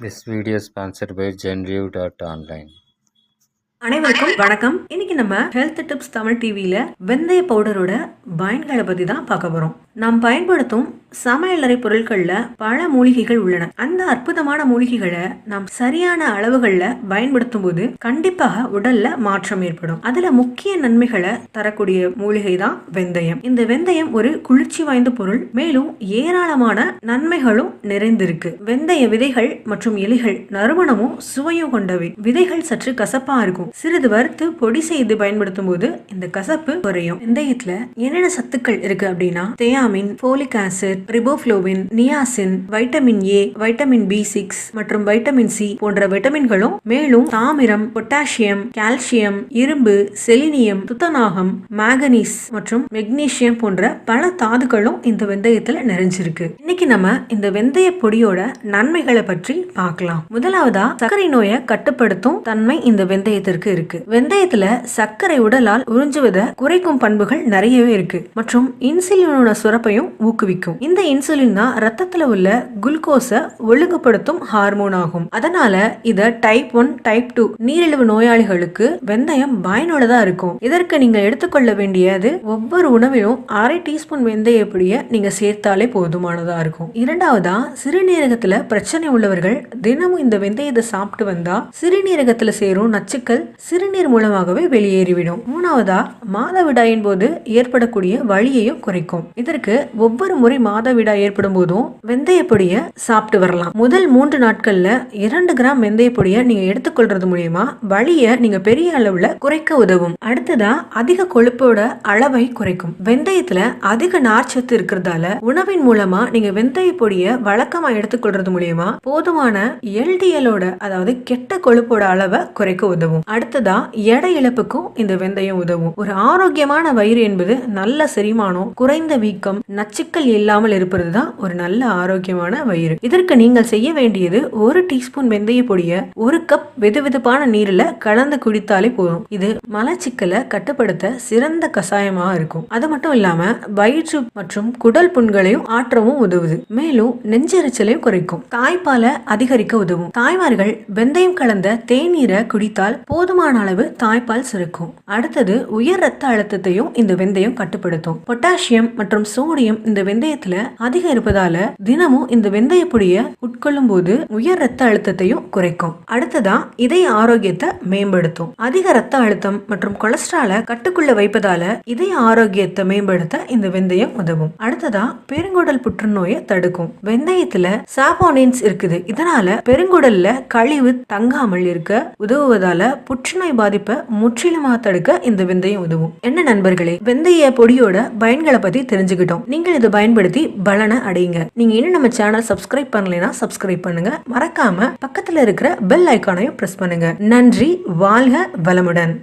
This video is sponsored by genreview.online. அனைவருக்கும் வணக்கம். இன்னைக்கு நம்ம ஹெல்த் டிப்ஸ் தமிழ் டிவியில வெந்தய பவுடரோட பயன்களை பத்தி தான் பார்க்க போறோம். நாம் பயன்படுத்தும் சமையலறை பொருட்கள்ல பல மூலிகைகள் உள்ளன. அந்த அற்புதமான மூலிகைகளை நாம் சரியான அளவுகள்ல பயன்படுத்தும் போது கண்டிப்பாக உடல்ல மாற்றம் ஏற்படும். அதுல முக்கிய நன்மைகளை தரக்கூடிய மூலிகை தான் வெந்தயம். இந்த வெந்தயம் ஒரு குளிர்ச்சி வாய்ந்த பொருள், மேலும் ஏராளமான நன்மைகளும் நிறைந்திருக்கு. வெந்தய விதைகள் மற்றும் இலைகள் நறுமணமும் சுவையும் கொண்டவை. விதைகள் சற்று கசப்பா இருக்கும். சிறிது வறுத்து பொடி செய்து பயன்படுத்தும் போது இந்த கசப்பு குறையும். வெந்தயத்துல என்னென்ன சத்துக்கள் இருக்கு அப்படின்னா thiamine, folic acid, riboflavin, niacin, vitamin A, vitamin B6 மற்றும் வைட்டமின் சி போன்ற விட்டமின்களும், மேலும் தாமிரம், பொட்டாசியம், கால்சியம், இரும்பு, செலினியம், துத்தநாகம், மாங்கனீஸ் மற்றும் மெக்னீசியம் போன்ற பல தாதுக்களும் இந்த வெந்தயத்துல நிறைஞ்சிருக்கு. இன்னைக்கு நம்ம இந்த வெந்தய பொடியோட நன்மைகளை பற்றி பார்க்கலாம். முதலாவதா சர்க்கரை நோயை கட்டுப்படுத்தும் தன்மை இந்த வெந்தயத்திற்கு இருக்கு. வெந்தயத்துல சர்க்கரை உடலால் உறிஞ்சுவதை குறைக்கும் பண்புகள் நிறையவே இருக்கு மற்றும் இன்சுலினோட சுரப்பையும் ஊக்குவிக்கும். இந்த இன்சுலின் தான் ரத்தத்துல உள்ள குளுக்கோஸை ஒழுங்குபடுத்தும் ஹார்மோன் ஆகும். அதனால இத டைப் 1 டைப் 2 நீரிழிவு நோயாளிகளுக்கு வெந்தயம் பயனுள்ளதா இருக்கும். இதற்கு நீங்க எடுத்துக்கொள்ள வேண்டியது ஒவ்வொரு உணவிலும் அரை டீஸ்பூன் வெந்தய பொடியை நீங்க சேர்த்தாலே போதுமானதா இருக்கும். இரண்டாவதா சிறுநீரகத்துல பிரச்சனை உள்ளவர்கள் தினமும் இந்த வெந்தயத்தை சாப்பிட்டு வந்தா சிறுநீரகத்துல சேரும் நச்சுக்கள் சிறுநீர் மூலமாகவே வெளியேறிவிடும். மூணாவதா மாதவிடாயின் போது ஏற்படக்கூடிய வலியையும் குறைக்கும். இதற்கு ஒவ்வொரு முறை மாதவிடாய் ஏற்படும் போதும் வெந்தய பொடியை சாப்பிட்டு வரலாம். முதல் 3 நாட்கள்ல 2 கிராம் வெந்தய பொடியை நீங்க எடுத்துக்கொள்றது மூலியமா வலியை நீங்க பெரிய அளவுல குறைக்க உதவும். அடுத்ததா அதிக கொழுப்போட அளவை குறைக்கும். வெந்தயத்துல அதிக நார்ச்சத்து இருக்கிறதால உணவின் மூலமா நீங்க வெந்தய பொடியை வழக்கமா எடுத்துக்கொள்றது மூலியமா போதுமான LDL-ஓட அதாவது கெட்ட கொழுப்போட அளவை குறைக்க உதவும். அடுத்ததா எடை இழப்புக்கும் இந்த வெந்தயம் உதவும். ஒரு ஆரோக்கியமான வயிறு என்பது நல்ல செரிமானம், குறைந்த வீக்கம், நச்சுக்கள் இல்லாமல் இருப்பது தான் ஒரு நல்ல ஆரோக்கியமான வயிறு. இதற்கு நீங்கள் செய்ய வேண்டியது 1 டீஸ்பூன் வெந்தய பொடியை 1 கப் வெதுவெதுப்பான நீர்ல கலந்து குடித்தாலே போதும். இது மலச்சிக்கலை கட்டுப்படுத்த சிறந்த கஷாயமாக இருக்கும். அது மட்டும் இல்லாம வயிற்று மற்றும் குடல் புண்களையும் ஆற்றவும் உதவுது. மேலும் நெஞ்செரிச்சலையும் குறைக்கும். தாய்ப்பாலை அதிகரிக்க உதவும். தாய்மார்கள் வெந்தயம் கலந்த தேநீரை குடித்தால் போதுமான அளவு தாய்ப்பால் சுரக்கும். அடுத்தது உயர் ரத்த அழுத்தத்தையும் இந்த வெந்தயம் கட்டுப்படுத்தும். பொட்டாசியம் மற்றும் சோடியம் இந்த வெந்தயத்துல அதிகம் இருப்பதால தினமும் இந்த வெந்தய பொடியை உட்கொள்ளும் போது உயர் ரத்த அழுத்தத்தையும் குறைக்கும். அடுத்ததா இதய ஆரோக்கியத்தை மேம்படுத்தும். அதிக ரத்த அழுத்தம் மற்றும் கொலஸ்ட்ராலை கட்டுக்குள்ள வைப்பதால இதய ஆரோக்கியத்தை மேம்படுத்த இந்த வெந்தயம் உதவும். அடுத்ததா பெருங்குடல் புற்றுநோயை தடுக்கும். வெந்தயத்துல சாபோனின்ஸ் இருக்குது. இதனால பெருங்குடல்ல கழிவு தங்காமல் இருக்க உதவுவதால புற்றுநோய் பாதிப்பை முற்றிலுமா தடுக்க இந்த வெந்தயம் உதவும். என்ன நண்பர்களே, வெந்தய பொடியோட பயன்களை பத்தி தெரிஞ்சுக்கிட்டோம். நீங்கள் இதை பயன்படுத்தி பலனை அடையுங்க. நீங்க இன்னும் நம்ம சேனல் சப்ஸ்கிரைப் பண்ணலைன்னா சப்ஸ்கிரைப் பண்ணுங்க. மறக்காம பக்கத்துல இருக்கிற பெல் ஐகானையும் பிரஸ் பண்ணுங்க. நன்றி. வாழ்க வளமுடன்.